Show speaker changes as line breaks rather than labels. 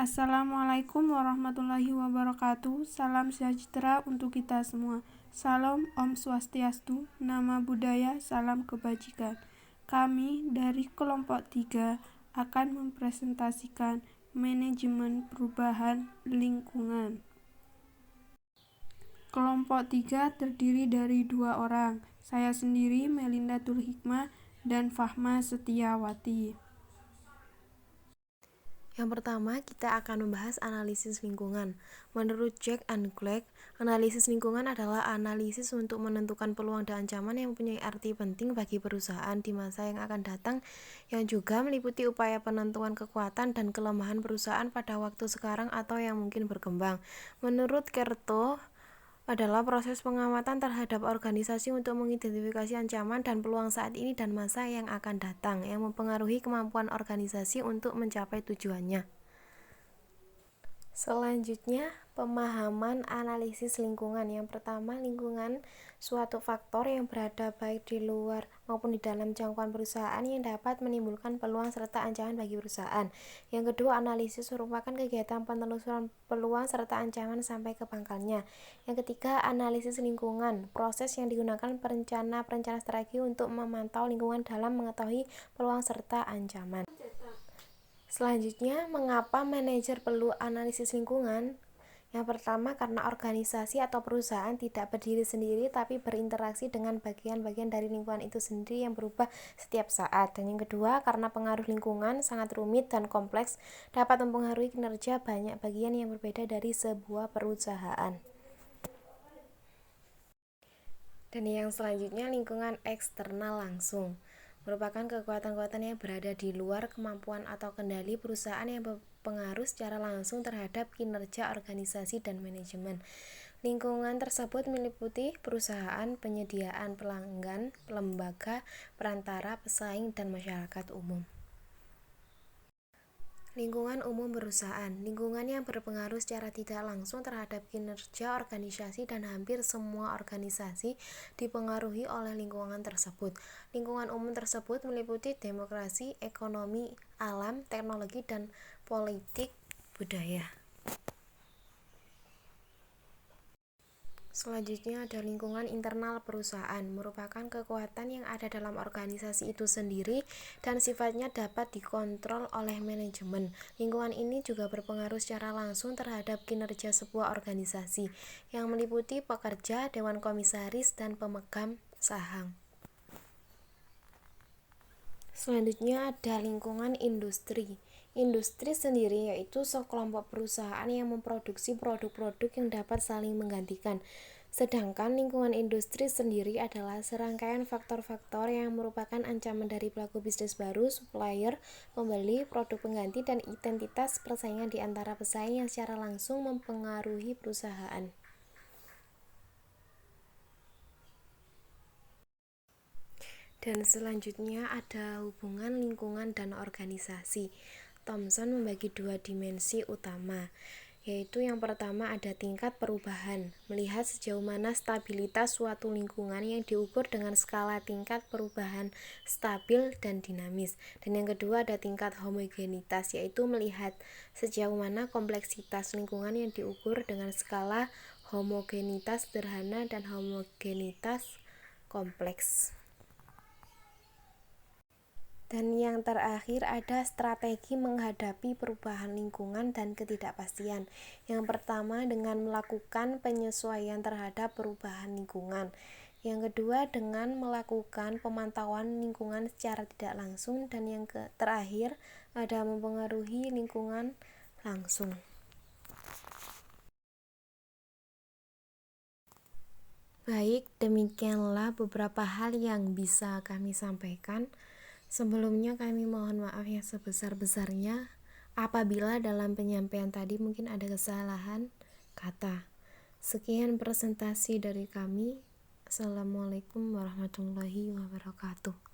Assalamualaikum warahmatullahi wabarakatuh. Salam sejahtera untuk kita semua. Salam Om Swastiastu, nama budaya, salam kebajikan. Kami dari kelompok 3 akan mempresentasikan manajemen perubahan lingkungan. Kelompok 3 terdiri dari 2 orang, saya sendiri Melinda Tulhikmah dan Fahma Setiawati.
Yang pertama, kita akan membahas analisis lingkungan. Menurut Jack and Clegg, analisis lingkungan adalah analisis untuk menentukan peluang dan ancaman yang mempunyai arti penting bagi perusahaan di masa yang akan datang, yang juga meliputi upaya penentuan kekuatan dan kelemahan perusahaan pada waktu sekarang atau yang mungkin berkembang. Menurut Kerto, adalah proses pengamatan terhadap organisasi untuk mengidentifikasi ancaman dan peluang saat ini dan masa yang akan datang yang mempengaruhi kemampuan organisasi untuk mencapai tujuannya. Selanjutnya, pemahaman analisis lingkungan. Yang pertama, lingkungan suatu faktor yang berada baik di luar maupun di dalam jangkauan perusahaan yang dapat menimbulkan peluang serta ancaman bagi perusahaan. Yang kedua, analisis merupakan kegiatan penelusuran peluang serta ancaman sampai ke pangkalnya. Yang ketiga, analisis lingkungan, proses yang digunakan perencana strategi untuk memantau lingkungan dalam mengetahui peluang serta ancaman. Selanjutnya, mengapa manajer perlu analisis lingkungan? Yang pertama, karena organisasi atau perusahaan tidak berdiri sendiri tapi berinteraksi dengan bagian-bagian dari lingkungan itu sendiri yang berubah setiap saat. Dan yang kedua, karena pengaruh lingkungan sangat rumit dan kompleks, dapat mempengaruhi kinerja banyak bagian yang berbeda dari sebuah perusahaan. Dan yang selanjutnya, lingkungan eksternal langsung merupakan kekuatan-kekuatan yang berada di luar kemampuan atau kendali perusahaan yang berpengaruh secara langsung terhadap kinerja organisasi dan manajemen. Lingkungan tersebut meliputi perusahaan, penyediaan, pelanggan, lembaga, perantara, pesaing, dan masyarakat umum. Lingkungan umum perusahaan, lingkungan yang berpengaruh secara tidak langsung terhadap kinerja organisasi dan hampir semua organisasi dipengaruhi oleh lingkungan tersebut. Lingkungan umum tersebut meliputi demokrasi, ekonomi, alam, teknologi, dan politik budaya. Selanjutnya ada lingkungan internal perusahaan, merupakan kekuatan yang ada dalam organisasi itu sendiri dan sifatnya dapat dikontrol oleh manajemen. Lingkungan ini juga berpengaruh secara langsung terhadap kinerja sebuah organisasi, yang meliputi pekerja, dewan komisaris, dan pemegang saham. Selanjutnya ada lingkungan industri. Industri sendiri yaitu sekelompok perusahaan yang memproduksi produk-produk yang dapat saling menggantikan. Sedangkan lingkungan industri sendiri adalah serangkaian faktor-faktor yang merupakan ancaman dari pelaku bisnis baru, supplier, pembeli, produk pengganti, dan identitas persaingan di antara pesaing yang secara langsung mempengaruhi perusahaan. Dan selanjutnya ada hubungan lingkungan dan organisasi. Thomson membagi 2 dimensi utama, yaitu yang pertama ada tingkat perubahan, melihat sejauh mana stabilitas suatu lingkungan yang diukur dengan skala tingkat perubahan stabil dan dinamis. Dan yang kedua ada tingkat homogenitas, yaitu melihat sejauh mana kompleksitas lingkungan yang diukur dengan skala homogenitas sederhana dan homogenitas kompleks. Dan yang terakhir ada strategi menghadapi perubahan lingkungan dan ketidakpastian. Yang pertama dengan melakukan penyesuaian terhadap perubahan lingkungan. Yang kedua dengan melakukan pemantauan lingkungan secara tidak langsung. Dan yang terakhir ada mempengaruhi lingkungan langsung. Baik, demikianlah beberapa hal yang bisa kami sampaikan. Sebelumnya kami mohon maaf yang sebesar-besarnya apabila dalam penyampaian tadi mungkin ada kesalahan kata. Sekian presentasi dari kami. Assalamualaikum warahmatullahi wabarakatuh.